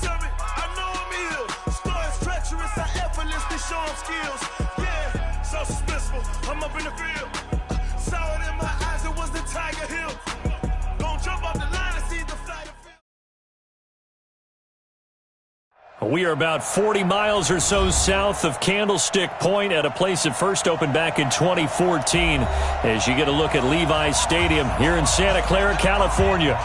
to me, I know I'm ill. Stories treacherous, I effortlessly show them skills. Yeah, so suspenseful, I'm up in the field. Saw it in my eyes, it was the Tiger Hill. Don't jump off the line and see the flight of field. We are about 40 miles or so south of Candlestick Point at a place that first opened back in 2014 as you get a look at Levi's Stadium here in Santa Clara, California.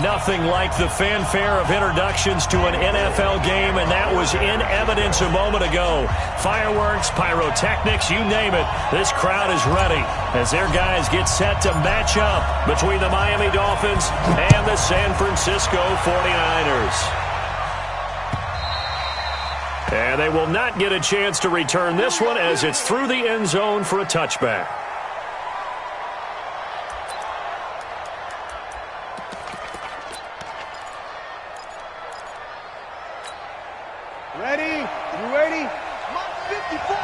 Nothing like the fanfare of introductions to an NFL game, and that was in evidence a moment ago. Fireworks, pyrotechnics, you name it. This crowd is ready as their guys get set to match up between the Miami Dolphins and the San Francisco 49ers. And they will not get a chance to return this one as it's through the end zone for a touchback. Ready? You ready? Mark 54.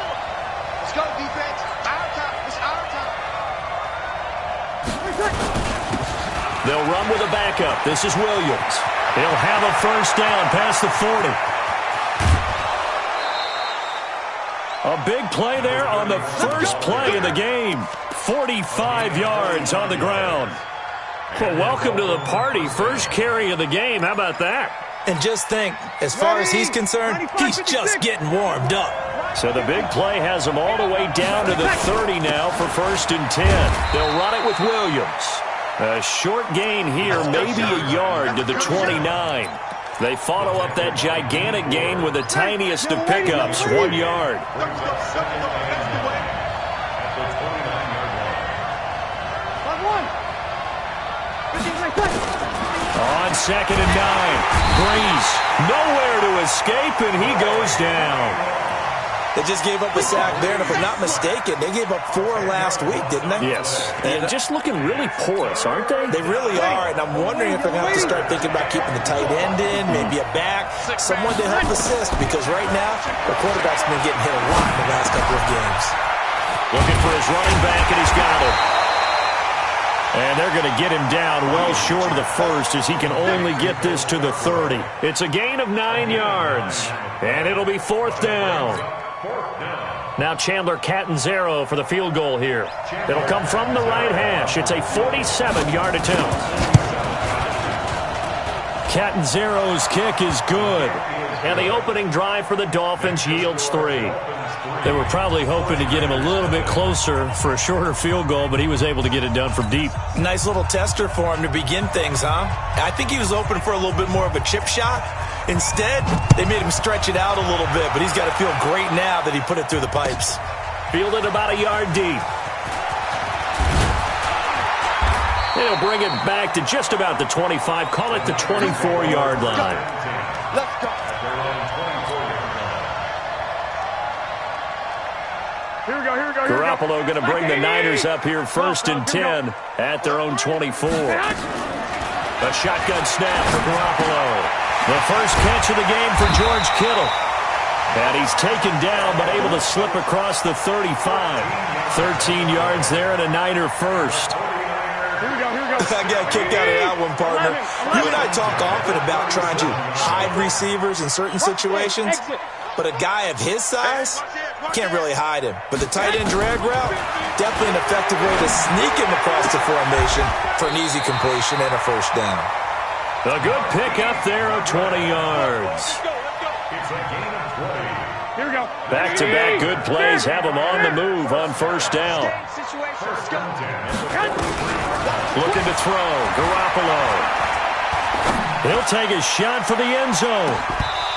Let's go, defense. Our time. It's our time. They'll run with a backup. This is Williams. He'll have a first down past the 40. A big play there on the first play of the game. 45 yards on the ground. Well, welcome to the party. First carry of the game. How about that? And just think, as far as he's concerned, he's just getting warmed up. So the big play has them all the way down to the 30 now for 1st and 10. They'll run it with Williams. A short gain here, maybe a yard to the 29. They follow up that gigantic gain with the tiniest of pickups, 1 yard. On 2nd and 9, Breeze nowhere to escape, and he goes down. They just gave up a sack there, and if I'm not mistaken, they gave up 4 last week, didn't they? Yes. And just looking really porous, aren't they? They really are, and I'm wondering if they're going to have to start thinking about keeping the tight end in, maybe a back, someone to help assist, because right now, the quarterback's been getting hit a lot in the last couple of games. Looking for his running back, and he's got it. And they're going to get him down well short of the first as he can only get this to the 30. It's a gain of 9 yards, and it'll be 4th down. Now Chandler Catanzaro for the field goal here. It'll come from the right hash. It's a 47-yard attempt. Catanzaro's kick is good. And the opening drive for the Dolphins yields 3. They were probably hoping to get him a little bit closer for a shorter field goal, but he was able to get it done from deep. Nice little tester for him to begin things, huh? I think he was open for a little bit more of a chip shot. Instead, they made him stretch it out a little bit, but he's got to feel great now that he put it through the pipes. Fielded about a yard deep. They'll bring it back to just about the 25. Call it the 24-yard line. Let's go. Here we go, here we go, here we go. Garoppolo going to bring the Niners up here 1st and 10 at their own 24. A shotgun snap for Garoppolo. The first catch of the game for George Kittle. And he's taken down but able to slip across the 35. 13 yards there and a Niner first. Here we go, here we go. I got kicked out of that one, partner. You and I talk often about trying to hide receivers in certain situations, but a guy of his size can't really hide him. But the tight end drag route, definitely an effective way to sneak him across the formation for an easy completion and a first down. A good pickup there of 20 yards. Here we go. Back-to-back good plays have him on the move on first down. Looking to throw. Garoppolo. He'll take a shot for the end zone.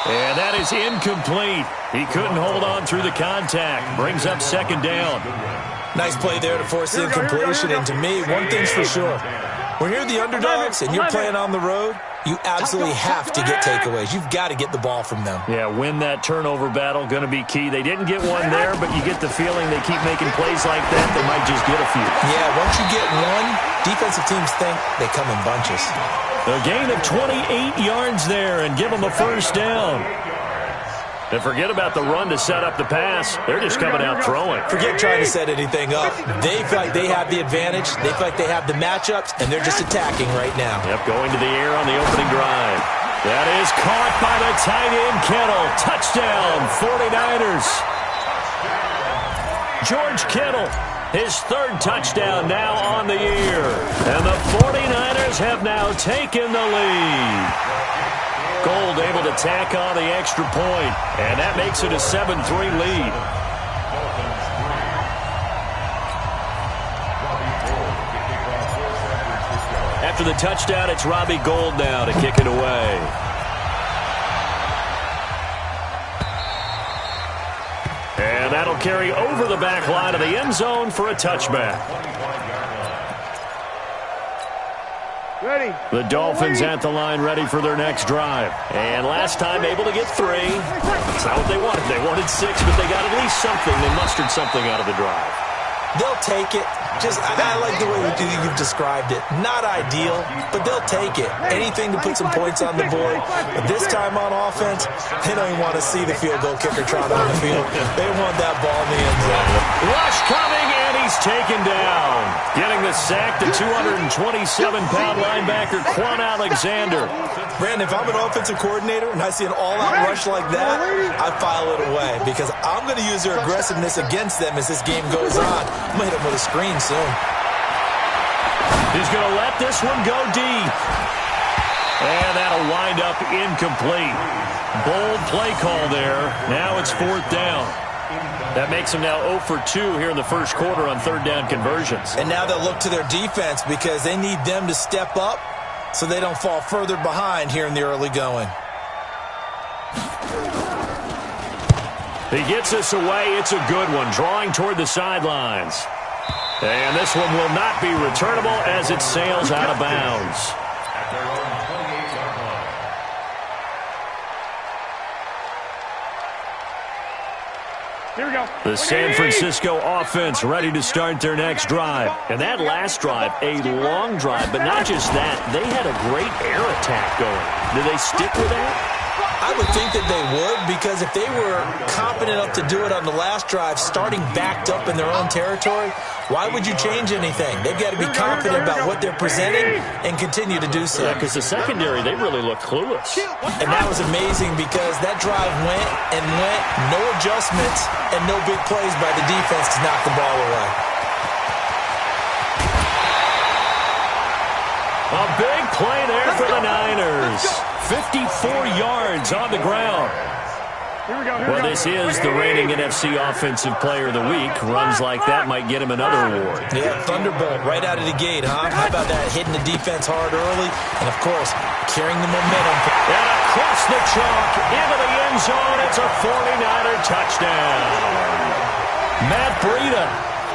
And that is incomplete. He couldn't hold on through the contact. Brings up 2nd down. Nice play there to force the incompletion. And to me, one thing's for sure. When you're the underdogs and you're playing on the road, you absolutely have to get takeaways. You've got to get the ball from them. Yeah, win that turnover battle, going to be key. They didn't get one there, but you get the feeling they keep making plays like that, they might just get a few. Yeah, once you get one, defensive teams think they come in bunches. A gain of 28 yards there and give them a first down. And forget about the run to set up the pass. They're just coming out throwing. Forget trying to set anything up. They feel like they have the advantage. They feel like they have the matchups, and they're just attacking right now. Yep, going to the air on the opening drive. That is caught by the tight end, Kittle. Touchdown, 49ers. George Kittle, his third touchdown now on the year. And the 49ers have now taken the lead. Gold able to tack on the extra point, and that makes it a 7-3 lead. After the touchdown, it's Robbie Gould now to kick it away. And that'll carry over the back line of the end zone for a touchback. Ready. The Dolphins at the line, ready for their next drive. And last time able to get 3. That's not what they wanted. They wanted 6, but they got at least something. They mustered something out of the drive. They'll take it. I like the way you've described it. Not ideal, but they'll take it. Anything to put some points on the board. But this time on offense, they don't even want to see the field goal kicker trot on the field. They want that ball in the end zone. Rush coming, and he's taken down. Getting the sack, the 227-pound linebacker, Quan Alexander. Brandon, if I'm an offensive coordinator and I see an all-out rush like that, I file it away because I'm going to use their aggressiveness against them as this game goes on. I'm going to hit them with a screen soon. He's going to let this one go deep. And that'll wind up incomplete. Bold play call there. Now it's 4th down. That makes them now 0 for 2 here in the first quarter on 3rd down conversions. And now they'll look to their defense because they need them to step up so they don't fall further behind here in the early going. He gets us away. It's a good one, drawing toward the sidelines. And this one will not be returnable as it sails out of bounds. Here we go. The San Francisco offense ready to start their next drive. And that last drive, a long drive, but not just that. They had a great air attack going. Do they stick with that? I would think that they would because if they were confident enough to do it on the last drive, starting backed up in their own territory, why would you change anything? They've got to be confident about what they're presenting and continue to do so. Yeah, because the secondary, they really look clueless. And that was amazing because that drive went and went, no adjustments, and no big plays by the defense to knock the ball away. A big play there for the Niners. 54 yards on the ground. Well, this is the reigning NFC Offensive Player of the Week. Runs like that might get him another award. Yeah, Thunderbolt right out of the gate, huh? How about that? Hitting the defense hard early, and, of course, carrying the momentum. And across the chalk, into the end zone, it's a 49er touchdown. Matt Breida,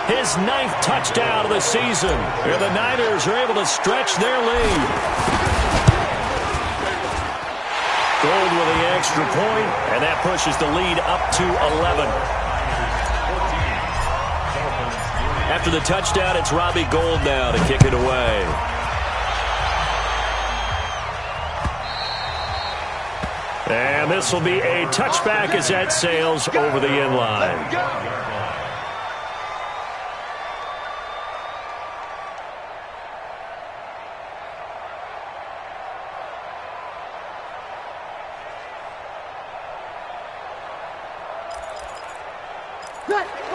his 9th touchdown of the season. And the Niners are able to stretch their lead. Gold with the extra point, and that pushes the lead up to 11. After the touchdown, it's Robbie Gould now to kick it away. And this will be a touchback as that sails over the end line.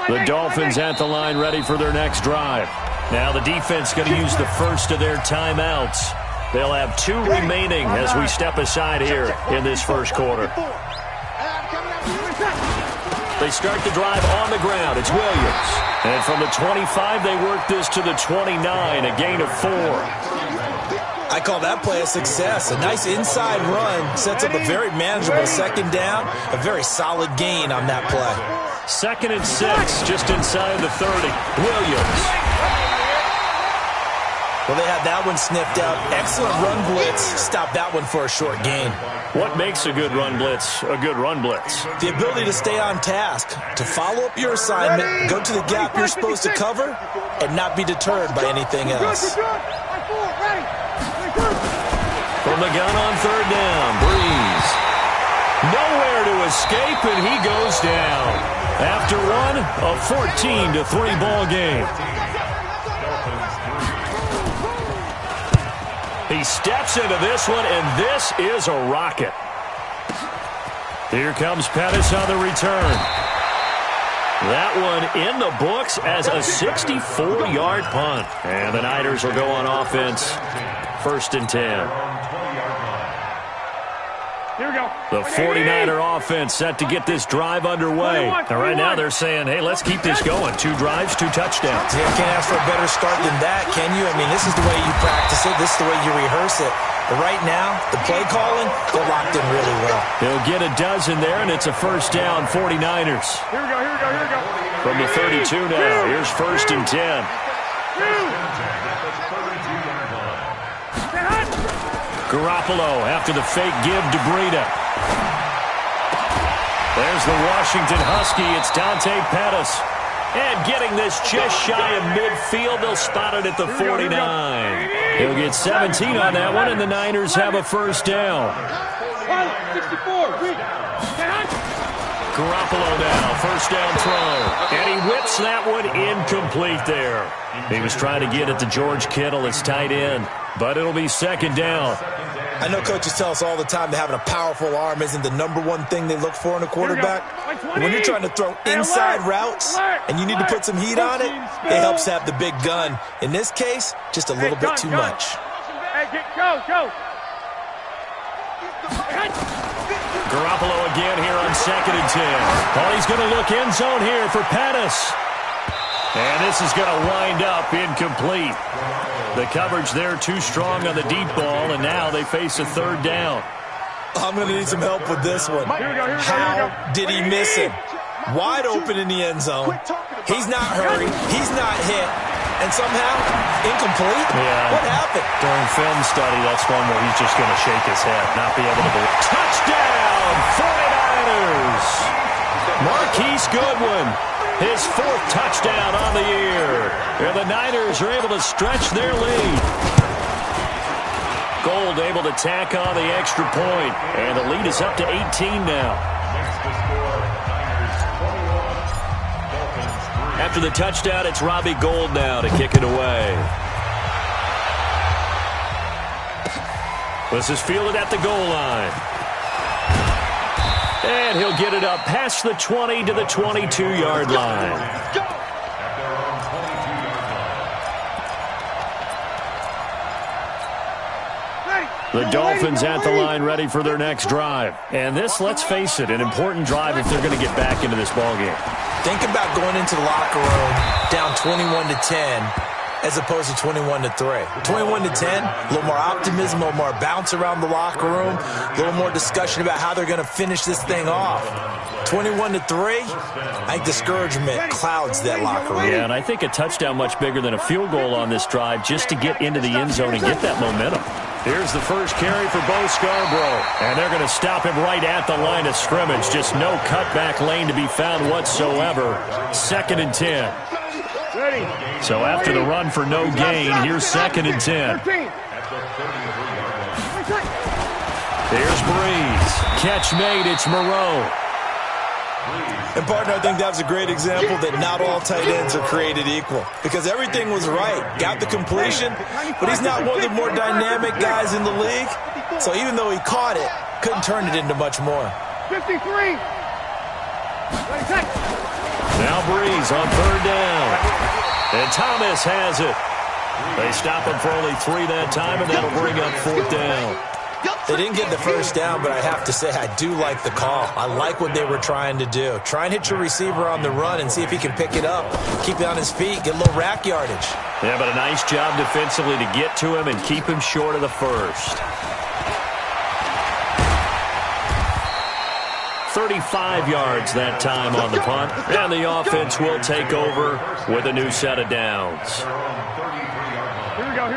The Dolphins at the line ready for their next drive. Now the defense going to use the first of their timeouts. They'll have 2 remaining as we step aside here in this first quarter. They start the drive on the ground. It's Williams. And from the 25, they work this to the 29, a gain of 4. I call that play a success. A nice inside run sets up a very manageable 2nd down. A very solid gain on that play. 2nd and 6, just inside the 30. Williams. Well, they had that one sniffed out. Excellent run blitz. Stop that one for a short gain. What makes a good run blitz a good run blitz? The ability to stay on task, to follow up your assignment, go to the gap you're supposed to cover, and not be deterred by anything else. From the gun on 3rd down, Breeze. Nowhere to escape, and he goes down. After one, a 14-3 ball game. He He steps into this one, and this is a rocket. Here comes Pettis on the return. That one in the books as a 64-yard punt. And the Niners will go on offense. 1st and 10. Here we go. The 49er offense set to get this drive underway. And right now they're saying, hey, let's keep this going. 2 drives, 2 touchdowns. Yeah, can't ask for a better start than that, can you? I mean, this is the way you practice it. This is the way you rehearse it. But right now, the play calling, they're locked in really well. He'll get a dozen there, and it's a 1st down, 49ers. Here we go, here we go, here we go. From the 32 now, here's 1st and 10. Garoppolo after the fake give to Breida. There's the Washington Husky. It's Dante Pettis. And getting this just shy of midfield. They'll spot it at the 49. He'll get 17 on that one, and the Niners have a 1st down. 64. Garoppolo now, 1st down throw. And he whips that one incomplete there. He was trying to get it to George Kittle, his tight end. But it'll be 2nd down. I know coaches tell us all the time that having a powerful arm isn't the #1 thing they look for in a quarterback. But when you're trying to throw inside routes and you need to put some heat on it, it helps have the big gun. In this case, just a little bit too much. Go. Garoppolo again here on 2nd and 10. Oh, he's going to look end zone here for Pettis. And this is going to wind up incomplete. The coverage there too strong on the deep ball, and now they face a 3rd down. I'm going to need some help with this one. How did he miss him? Wide open in the end zone. He's not hurried. He's not hit. And somehow, incomplete? Yeah. What happened? During film study, that's one where he's just going to shake his head, not be able to believe. Touchdown, 49ers! Marquise Goodwin, his 4th touchdown on the year. And the Niners are able to stretch their lead. Gold able to tack on the extra point. And the lead is up to 18 now. After the touchdown, it's Robbie Gould now to kick it away. This is fielded at the goal line. And he'll get it up past the 20 to the 22-yard line. The Dolphins at the line ready for their next drive. And this, let's face it, an important drive if they're going to get back into this ballgame. Think about going into the locker room down 21-10 as opposed to 21-3. 21-10, a little more optimism, a little more bounce around the locker room, a little more discussion about how they're going to finish this thing off. 21-3, I think discouragement clouds that locker room. Yeah, and I think a touchdown much bigger than a field goal on this drive just to get into the end zone and get that momentum. Here's the first carry for Bo Scarborough. And they're going to stop him right at the line of scrimmage. Just no cutback lane to be found whatsoever. 2nd and 10. So after the run for no gain, here's 2nd and 10. Here's Breeze. Catch made. It's Moreau. And, partner, I think that was a great example that not all tight ends are created equal. Because everything was right. Got the completion, but he's not one of the more dynamic guys in the league. So even though he caught it, couldn't turn it into much more. 53. Now Breeze on 3rd down. And Thomas has it. They stop him for only 3 that time, and that'll bring up 4th down. They didn't get the 1st down, but I have to say I do like the call. I like what they were trying to do. Try and hit your receiver on the run and see if he can pick it up. Keep it on his feet, get a little rack yardage. Yeah, but a nice job defensively to get to him and keep him short of the 1st. 35 yards that time on the punt. And the offense will take over with a new set of downs.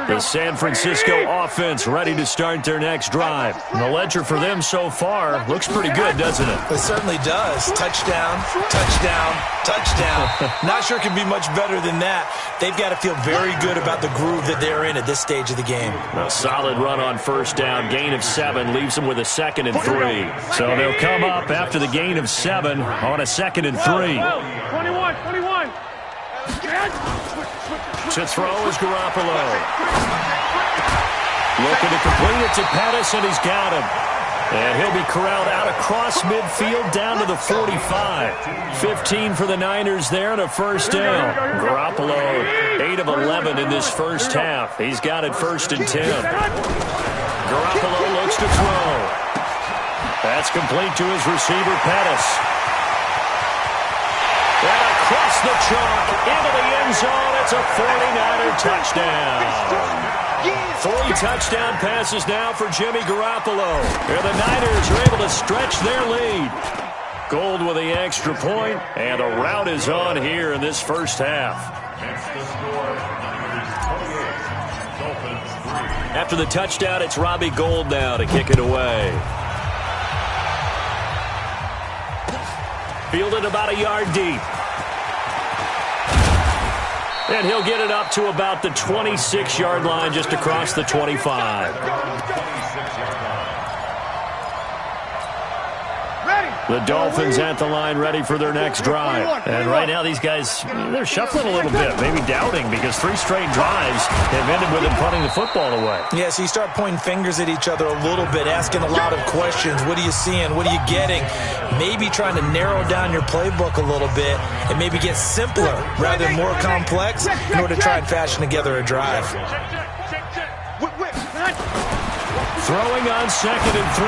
The San Francisco offense ready to start their next drive. And the ledger for them so far looks pretty good, doesn't it? It certainly does. Touchdown, touchdown, touchdown. Not sure it can be much better than that. They've got to feel very good about the groove that they're in at this stage of the game. A solid run on 1st down. Gain of 7 leaves them with a 2nd and 3. So they'll come up after the gain of 7 on a 2nd and 3. 21. To throw is Garoppolo. Looking to complete it to Pettis, and he's got him. And he'll be corralled out across midfield down to the 45. 15 for the Niners there and a first down. Garoppolo, 8 of 11 in this first half. He's got it 1st and 10. Garoppolo looks to throw. That's complete to his receiver, Pettis. And across the chalk into the end zone. It's a 49er touchdown. 3 touchdown passes now for Jimmy Garoppolo. And the Niners are able to stretch their lead. Gold with the extra point, and the rout is on here in this first half. After the touchdown, it's Robbie Gould now to kick it away. Fielded about a yard deep. And he'll get it up to about the 26-yard line, just across the 25. The Dolphins at the line, ready for their next drive. And right now, these guys, they're shuffling a little bit, maybe doubting, because 3 straight drives have ended with them punting the football away. Yeah, so you start pointing fingers at each other a little bit, asking a lot of questions. What are you seeing? What are you getting? Maybe trying to narrow down your playbook a little bit and maybe get simpler rather than more complex in order to try and fashion together a drive. Throwing on 2nd and 3.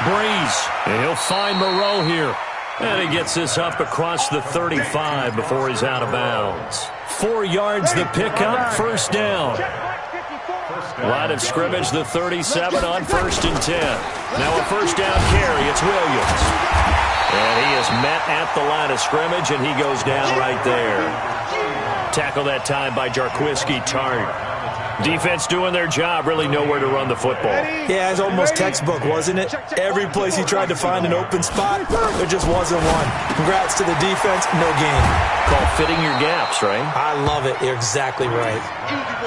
Breeze. And he'll find Moreau here. And he gets this up across the 35 before he's out of bounds. 4 yards the pickup, first down. Line of scrimmage, the 37 on 1st and 10. Now a first down carry, it's Williams. And he is met at the line of scrimmage, and he goes down right there. Tackle that time by Jarquiski Tart. Defense doing their job, really nowhere to run the football. Yeah, it's almost textbook, wasn't it? Every place he tried to find an open spot, there just wasn't one. Congrats to the defense, no gain. Called fitting your gaps, right? I love it. You're exactly right.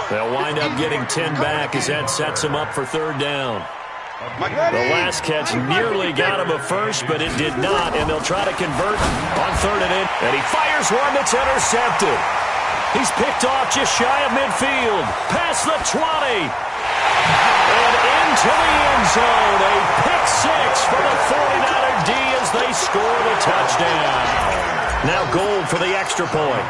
They'll wind up getting 10 back as that sets them up for 3rd down. The last catch nearly got him a first, but it did not, and they'll try to convert on 3rd and in. And he fires one that's intercepted. He's picked off just shy of midfield. Past the 20. And into the end zone. A pick 6 for the 49er D as they score the touchdown. Now Gould for the extra point.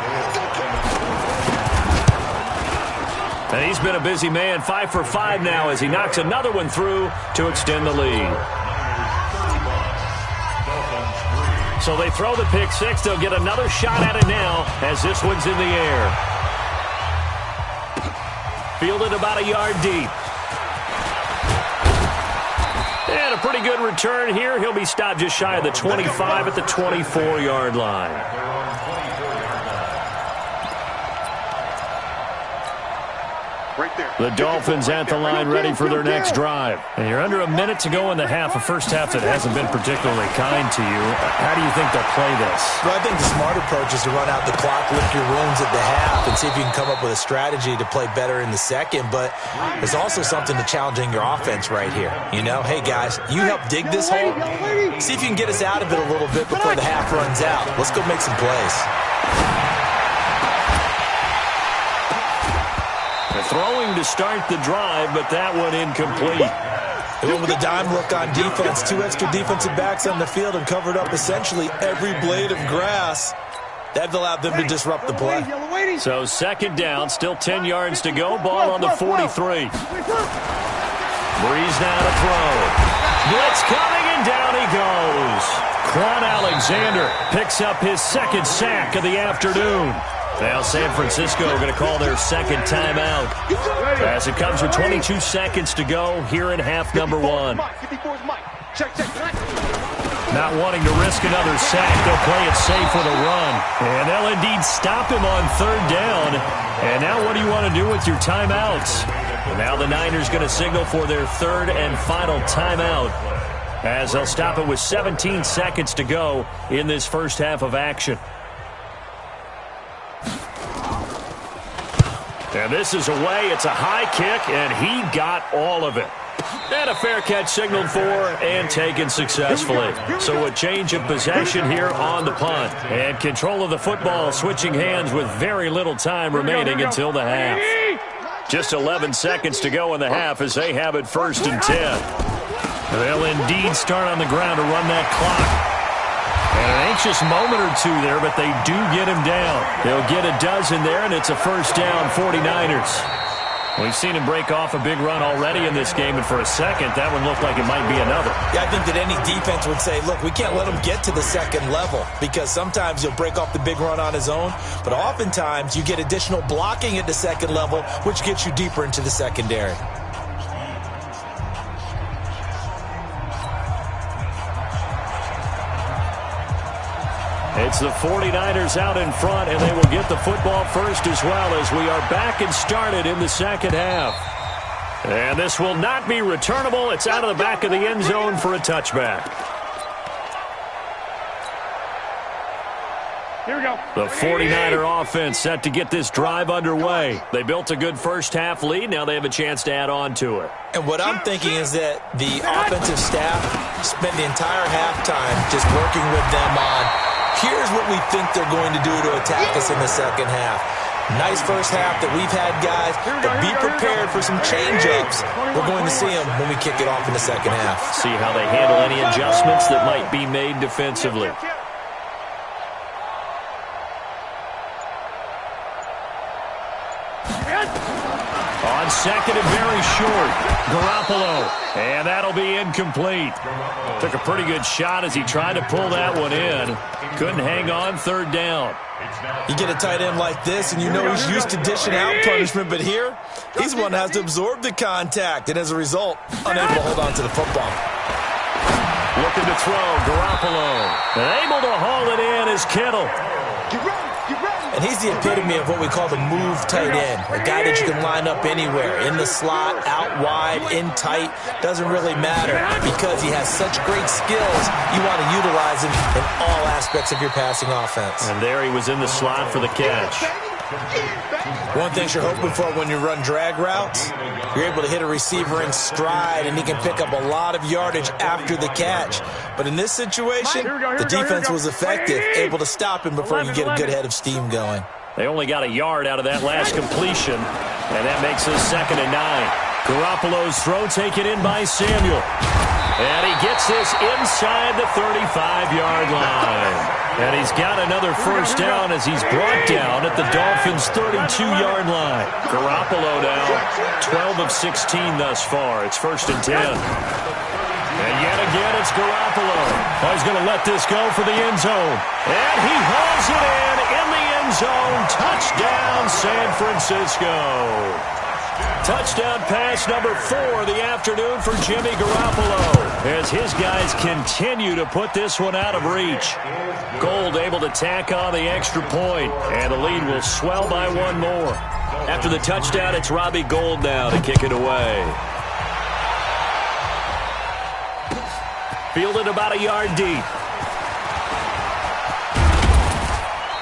And he's been a busy man. 5 for 5 now as he knocks another one through to extend the lead. So they throw the pick 6. They'll get another shot at it now as this one's in the air. Fielded about a yard deep. And a pretty good return here. He'll be stopped just shy of the 25 at the 24-yard line. The Dolphins at the line, ready for their next drive. And you're under a minute to go in the half, a first half that hasn't been particularly kind to you. How do you think they'll play this? Well, I think the smart approach is to run out the clock, lick your wounds at the half, and see if you can come up with a strategy to play better in the second. But there's also something to challenging your offense right here. You know, hey, guys, you help dig this hole. See if you can get us out of it a little bit before the half runs out. Let's go make some plays. Throwing to start the drive, but that one incomplete. They went with a dime look on defense. 2 extra defensive backs on the field and covered up essentially every blade of grass. That allowed them to disrupt the play. So 2nd down, still 10 yards to go. Ball on the 43. Breeze now to throw. Blitz coming, and down he goes. Quan Alexander picks up his 2nd sack of the afternoon. Now San Francisco going to call their 2nd timeout as it comes with 22 seconds to go here in half number 1. Not wanting to risk another sack, they'll play it safe with a run. And they'll indeed stop him on 3rd down. And now what do you want to do with your timeouts? And now the Niners going to signal for their 3rd and final timeout as they'll stop it with 17 seconds to go in this first half of action. And this is away. It's a high kick, and he got all of it. And a fair catch signaled for and taken successfully. So a change of possession here on the punt. And control of the football switching hands with very little time remaining until the half. Just 11 seconds to go in the half as they have it 1st and 10. They'll indeed start on the ground to run that clock. And an anxious moment or two there, but they do get him down. They'll get a dozen there, and it's a 1st down, 49ers. We've seen him break off a big run already in this game, and for a second, that one looked like it might be another. Yeah, I think that any defense would say, look, we can't let him get to the second level, because sometimes he'll break off the big run on his own, but oftentimes you get additional blocking at the second level, which gets you deeper into the secondary. It's the 49ers out in front, and they will get the football first as well as we are back and started in the second half. And this will not be returnable. It's out of the back of the end zone for a touchback. Here we go. The 49er offense set to get this drive underway. They built a good first-half lead. Now they have a chance to add on to it. And what I'm thinking is that the offensive staff spent the entire halftime just working with them on, here's what we think they're going to do to attack us in the second half. Nice first half that we've had, guys, but be prepared for some change-ups. We're going to see them when we kick it off in the second half. See how they handle any adjustments that might be made defensively. On second and very short, Garoppolo, and that'll be incomplete. Took a pretty good shot as he tried to pull that one in. Couldn't hang on, 3rd down. You get a tight end like this, and you know he's used to dishing out punishment, but here, he's the one that has to absorb the contact, and as a result, unable to hold on to the football. Looking to throw, Garoppolo. And able to haul it in is Kittle. And he's the epitome of what we call the move tight end, a guy that you can line up anywhere, in the slot, out wide, in tight, doesn't really matter because he has such great skills. You want to utilize him in all aspects of your passing offense. And there he was in the slot for the catch. One thing you're hoping for when you run drag routes, you're able to hit a receiver in stride, and he can pick up a lot of yardage after the catch. But in this situation, the defense was effective, able to stop him before you get a good head of steam going. They only got a yard out of that last completion, and that makes it 2nd and 9. Garoppolo's throw taken in by Samuel. And he gets this inside the 35-yard line. And he's got another 1st down as he's brought down at the Dolphins' 32-yard line. Garoppolo now 12 of 16 thus far. It's 1st and 10. And yet again, it's Garoppolo. Oh, he's going to let this go for the end zone. And he hauls it in the end zone. Touchdown, San Francisco. Touchdown pass number 4 of the afternoon for Jimmy Garoppolo as his guys continue to put this one out of reach. Gold able to tack on the extra point, and the lead will swell by one more. After the touchdown, it's Robbie Gould now to kick it away. Fielded about a yard deep.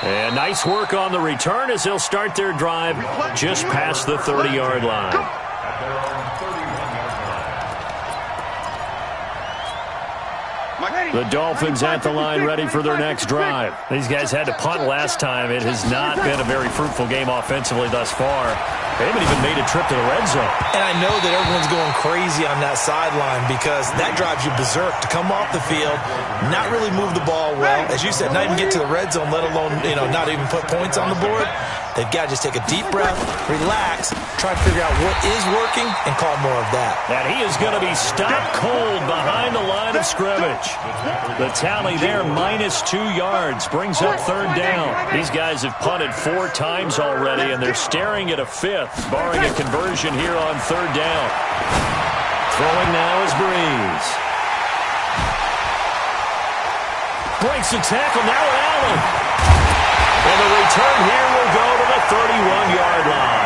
And nice work on the return as they'll start their drive just past the 30-yard line. The Dolphins at the line ready for their next drive. These guys had to punt last time. It has not been a very fruitful game offensively thus far. They haven't even made a trip to the red zone. And I know that everyone's going crazy on that sideline because that drives you berserk to come off the field, not really move the ball well. As you said, not even get to the red zone, let alone, not even put points on the board. They've got to just take a deep breath, relax, try to figure out what is working, and call more of that. And he is going to be stopped cold behind the line of scrimmage. The tally there, -2 yards, brings up 3rd down. These guys have punted 4 times already, and they're staring at a 5th, barring a conversion here on 3rd down. Throwing now is Breeze. Breaks the tackle, now Allen. And the return here will go to the 31-yard line.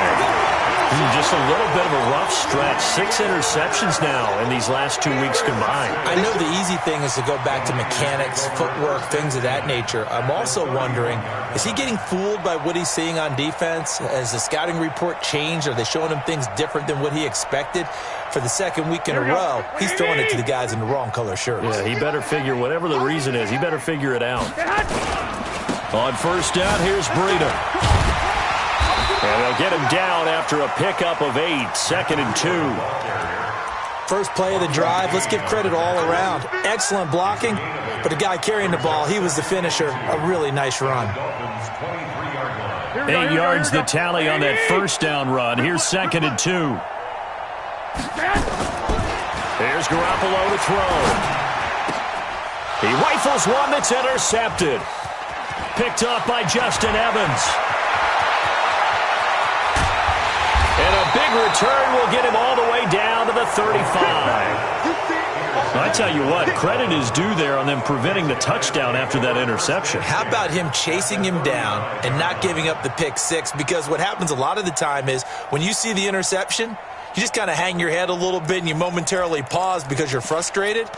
Just a little bit of a rough stretch. 6 interceptions now in these last 2 weeks combined. I know the easy thing is to go back to mechanics, footwork, things of that nature. I'm also wondering, is he getting fooled by what he's seeing on defense? Has the scouting report changed? Are they showing him things different than what he expected? For the 2nd week in a row, he's throwing it to the guys in the wrong color shirts. Yeah, he better figure, whatever the reason is, he better figure it out. On 1st down, here's Breida. And they'll get him down after a pickup of 8, 2nd and 2. First play of the drive, let's give credit all around. Excellent blocking, but the guy carrying the ball, he was the finisher. A really nice run. 8 yards the tally on that first down run. Here's 2nd and 2. Here's Garoppolo to throw. He rifles one that's intercepted. Picked off by Justin Evans. And a big return will get him all the way down to the 35. I tell you what, credit is due there on them preventing the touchdown after that interception. How about him chasing him down and not giving up the pick six? Because what happens a lot of the time is when you see the interception, you just kind of hang your head a little bit and you momentarily pause because you're frustrated.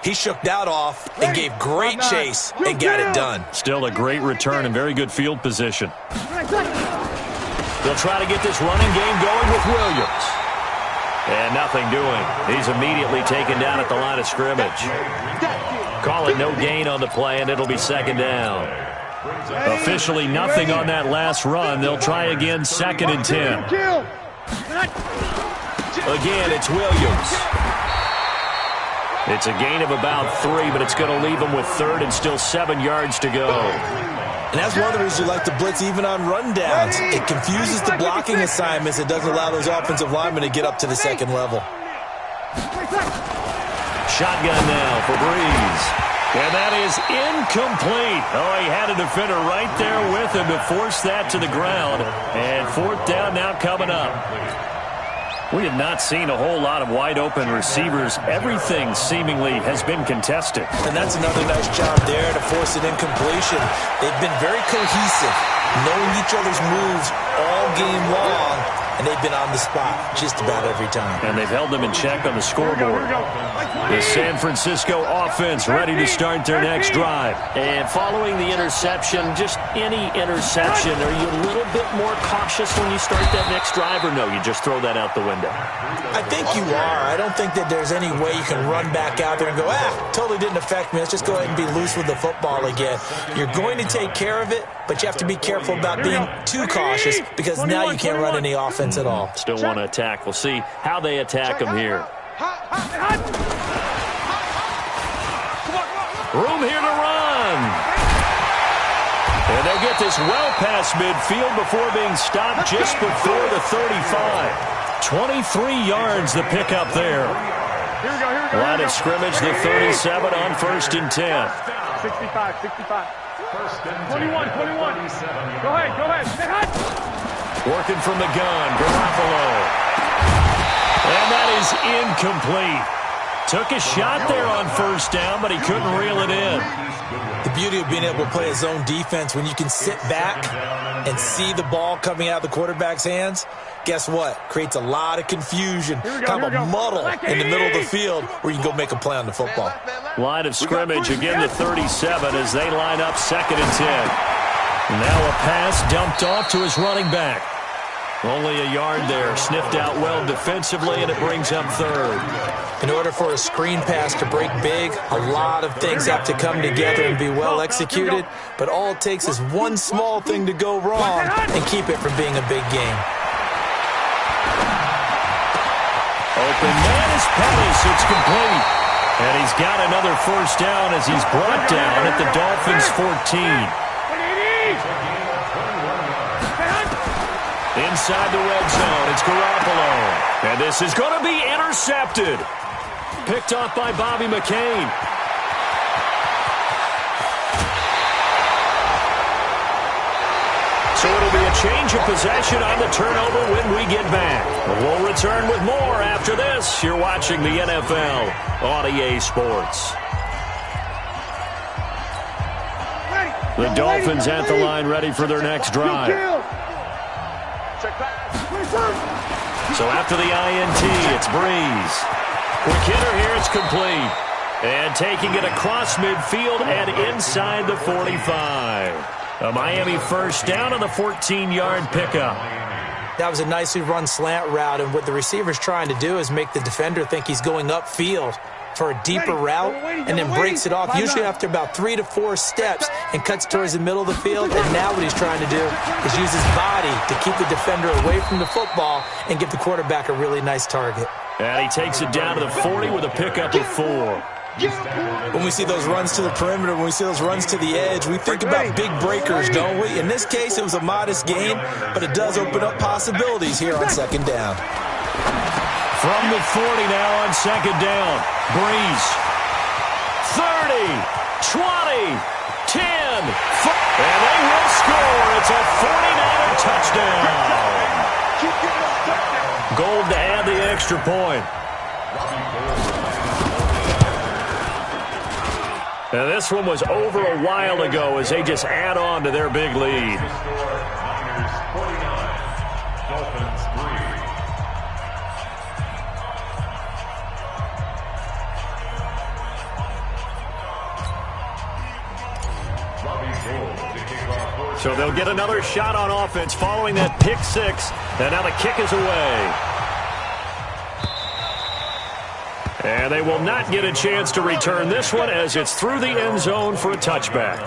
He shook that off and gave great chase and got it done. Still a great return and very good field position. They'll try to get this running game going with Williams. And nothing doing. He's immediately taken down at the line of scrimmage. Call it no gain on the play, and it'll be 2nd down. Officially nothing on that last run. They'll try again, 2nd and 10. Again, it's Williams. It's a gain of about 3, but it's going to leave him with 3rd and still 7 yards to go. And that's one of the reasons you like to blitz even on rundowns. It confuses the blocking assignments. It doesn't allow those offensive linemen to get up to the 2nd level. Shotgun now for Breeze. And that is incomplete. Oh, he had a defender right there with him to force that to the ground. And 4th down now coming up. We have not seen a whole lot of wide-open receivers. Everything seemingly has been contested. And that's another nice job there to force an incompletion. They've been very cohesive, knowing each other's moves all game long, and they've been on the spot just about every time. And they've held them in check on the scoreboard. The San Francisco offense ready to start their next drive. And following the interception, just any interception, are you a little bit more cautious when you start that next drive, or no, you just throw that out the window? I think you are. I don't think that there's any way you can run back out there and go, totally didn't affect me. Let's just go ahead and be loose with the football again. You're going to take care of it, but you have to be careful about being too cautious because now you can't run any offense at all. Still want to attack. We'll see how they attack him here. Room here to run. And they'll get this well past midfield before being stopped just before the 35. 23 yards the pickup there. Line of scrimmage, the 37 on 1st and 10. 65. 21. Go ahead. Working from the gun, Garoppolo. And that is incomplete. Took a shot there on 1st down, but he couldn't reel it in. The beauty of being able to play a zone defense when you can sit back and see the ball coming out of the quarterback's hands, guess what? Creates a lot of confusion, kind of a muddle in the middle of the field where you can go make a play on the football. Line of scrimmage, again the 37 as they line up 2nd and 10. Now a pass dumped off to his running back. Only a yard there, sniffed out well defensively, and it brings up 3rd. In order for a screen pass to break big, a lot of things have to come together and be well executed, but all it takes is one small thing to go wrong and keep it from being a big game. Open man is Pettis, it's complete. And he's got another 1st down as he's brought down at the Dolphins' 14. Inside the red zone, it's Garoppolo. And this is going to be intercepted. Picked off by Bobby McCain. So it'll be a change of possession on the turnover when we get back. We'll return with more after this. You're watching the NFL on EA Sports. The Dolphins at the line ready for their next drive. So after the INT, it's Breeze. Quick hitter here, it's complete. And taking it across midfield and inside the 45. A Miami 1st down on the 14-yard pickup. That was a nicely run slant route, and what the receiver's trying to do is make the defender think he's going upfield. for a deeper route and then breaks it off, usually after about 3 to 4 steps, and cuts towards the middle of the field. And now what he's trying to do is use his body to keep the defender away from the football and give the quarterback a really nice target. And he takes it down to the 40 with a pickup of 4. When we see those runs to the perimeter, when we see those runs to the edge, we think about big breakers, don't we? In this case, it was a modest gain, but it does open up possibilities here on second down. From the 40 now on second down. Breeze. 30, 20, 10. And they will score. It's a 49er touchdown. Gold to add the extra point. Now this one was over a while ago as they just add on to their big lead. So they'll get another shot on offense following that pick 6. And now the kick is away. And they will not get a chance to return this one as it's through the end zone for a touchback.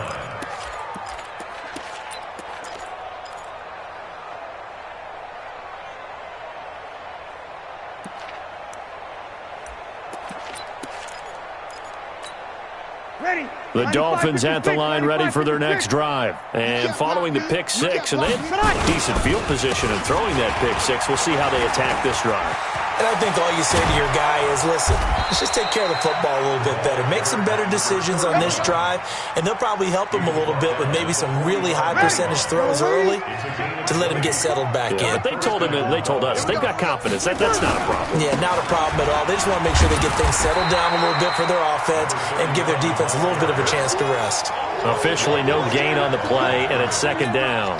The Dolphins at the line ready for their next drive. And following the pick 6, and they have decent field position in throwing that pick 6. We'll see how they attack this drive. And I think all you say to your guy is, listen, let's just take care of the football a little bit better. Make some better decisions on this drive, and they'll probably help him a little bit with maybe some really high percentage throws early to let him get settled back in. But they told him, and they told us, they've got confidence. That's not a problem. Yeah, not a problem at all. They just want to make sure they get things settled down a little bit for their offense and give their defense a little bit of a chance to rest. Officially no gain on the play, and it's second down.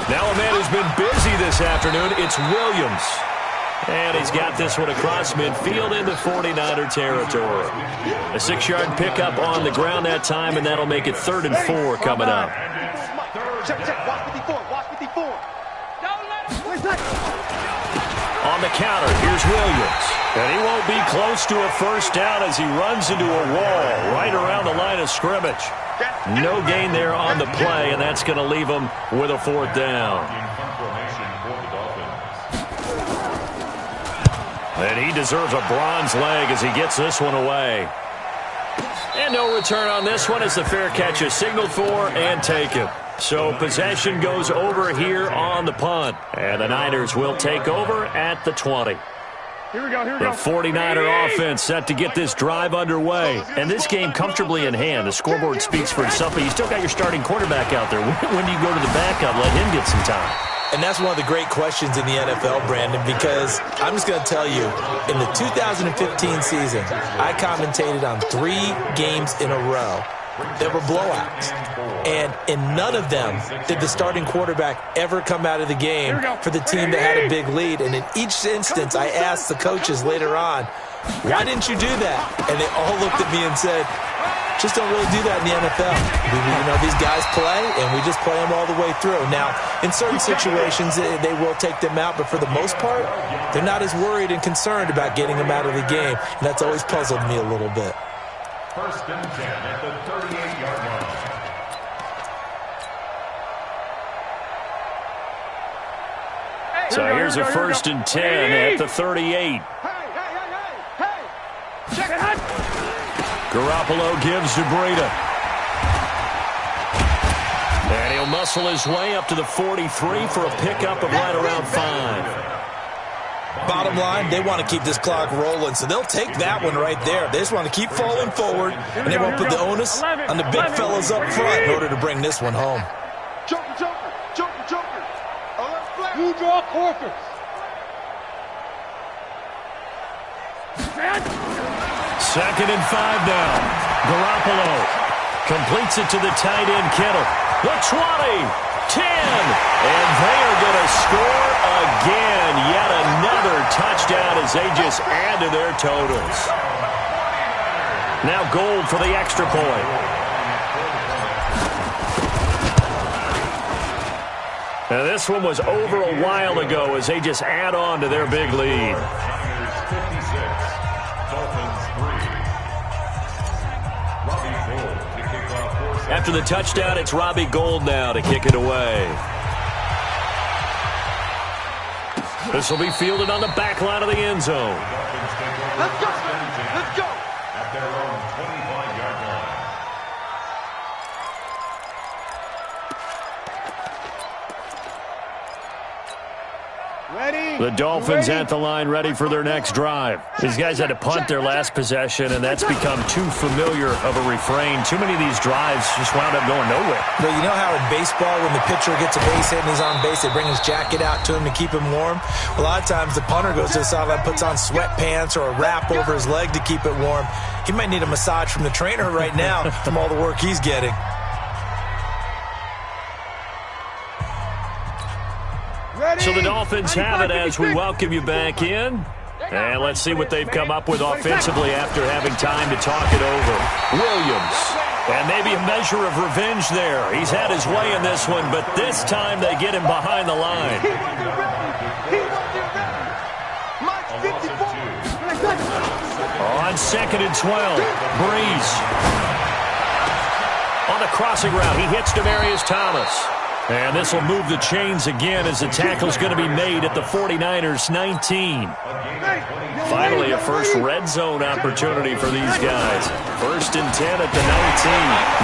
Now a man who's been busy this afternoon, it's Williams. And he's got this one across midfield into 49er territory. A 6-yard pickup on the ground that time, and that'll make it 3rd and 4 coming up. On the counter, here's Williams. And he won't be close to a first down as he runs into a wall right around the line of scrimmage. No gain there on the play, and that's going to leave him with a 4th down. And he deserves a bronze leg as he gets this one away. And no return on this one as the fair catch is signaled for and taken. So possession goes over here on the punt. And the Niners will take over at the 20. Here we go. The 49er offense set to get this drive underway. And this game comfortably in hand. The scoreboard speaks for itself, but you still got your starting quarterback out there. When do you go to the backup? Let him get some time. And that's one of the great questions in the NFL, Brandon, because I'm just going to tell you, in the 2015 season, I commentated on 3 games in a row that were blowouts. And in none of them did the starting quarterback ever come out of the game for the team that had a big lead. And in each instance, I asked the coaches later on, why didn't you do that? And they all looked at me and said, just don't really do that in the NFL. You know, these guys play, and we just play them all the way through. Now, in certain situations, they will take them out, but for the most part, they're not as worried and concerned about getting them out of the game. And that's always puzzled me a little bit. 1st and 10 at the 38-yard line. So here's a 1st and 10 at the 38. Garoppolo gives to Breida. And he'll muscle his way up to the 43 for a pickup of right around 5. Bottom line, they want to keep this clock rolling, so they'll take that one right there. They just want to keep falling forward, and they won't put the onus on the big fellas up front in order to bring this one home. Joker. You draw quarters. 2nd and 5 now. Garoppolo completes it to the tight end, Kittle. The 20, 10, and they are going to score again. Yet another touchdown as they just add to their totals. Now gold for the extra point. And this one was over a while ago as they just add on to their big lead. After the touchdown, it's Robbie Gould now to kick it away. This will be fielded on the back line of the end zone. Let's go. Let's go. At their own 25-yard line. Ready. The Dolphins at the line, ready for their next drive. These guys had to punt their last possession, and that's become too familiar of a refrain. Too many of these drives just wound up going nowhere. Well, you know how in baseball, when the pitcher gets a base hit and he's on base, they bring his jacket out to him to keep him warm? A lot of times the punter goes to the sideline, puts on sweatpants or a wrap over his leg to keep it warm. He might need a massage from the trainer right now from all the work he's getting. So the Dolphins have it as we welcome you back in. And let's see what they've come up with offensively after having time to talk it over. Williams. And maybe a measure of revenge there. He's had his way in this one, but this time they get him behind the line. On 2nd and 12, Breeze. On the crossing route, he hits Demaryius Thomas. And this will move the chains again as the tackle's going to be made at the 49ers 19. Finally, a first red zone opportunity for these guys. 1st and 10 at the 19.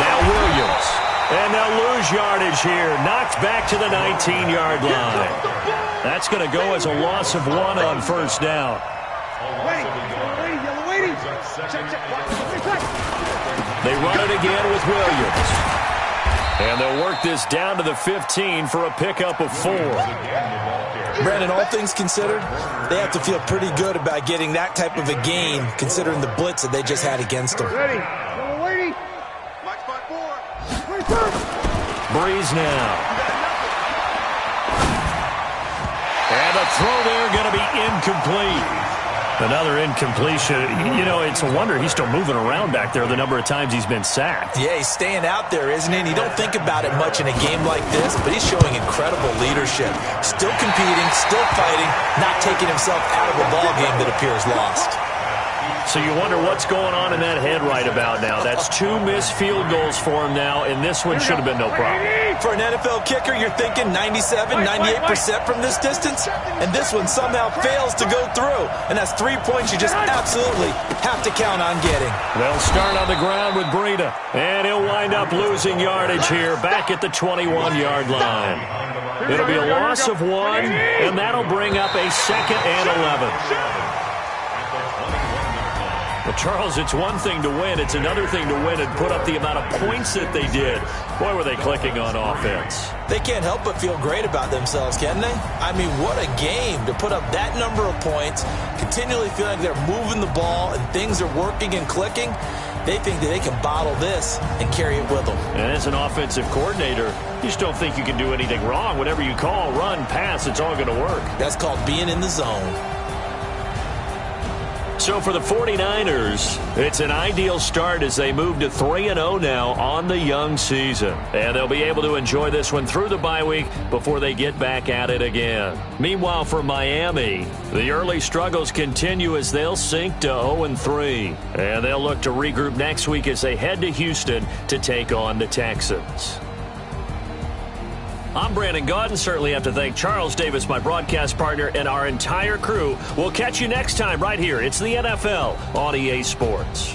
Now Williams. And they'll lose yardage here. Knocked back to the 19-yard line. That's going to go as a loss of 1 on 1st down. They run it again with Williams. And they'll work this down to the 15 for a pickup of 4. Brandon, all things considered, they have to feel pretty good about getting that type of a gain, considering the blitz that they just had against them. Ready. Breeze now. And the throw there going to be incomplete. Another incompletion. You know, it's a wonder he's still moving around back there the number of times he's been sacked. Yeah, he's staying out there, isn't he? And you don't think about it much in a game like this, but he's showing incredible leadership. Still competing, still fighting, not taking himself out of a ball game that appears lost. So you wonder what's going on in that head right about now. That's 2 missed field goals for him now, and this one should have been no problem. For an NFL kicker, you're thinking 97, 98% from this distance, and this one somehow fails to go through. And that's 3 points you just absolutely have to count on getting. They'll start on the ground with Breida, and he'll wind up losing yardage here back at the 21-yard line. It'll be a loss of 1, and that'll bring up a 2nd and 11. Well, Charles, it's one thing to win. It's another thing to win and put up the amount of points that they did. Boy, were they clicking on offense. They can't help but feel great about themselves, can they? I mean, what a game to put up that number of points, continually feeling like they're moving the ball and things are working and clicking. They think that they can bottle this and carry it with them. And as an offensive coordinator, you just don't think you can do anything wrong. Whatever you call, run, pass, it's all going to work. That's called being in the zone. So for the 49ers, it's an ideal start as they move to 3-0 now on the young season. And they'll be able to enjoy this one through the bye week before they get back at it again. Meanwhile, for Miami, the early struggles continue as they'll sink to 0-3. And they'll look to regroup next week as they head to Houston to take on the Texans. I'm Brandon Gaudin. Certainly have to thank Charles Davis, my broadcast partner, and our entire crew. We'll catch you next time right here. It's the NFL on EA Sports.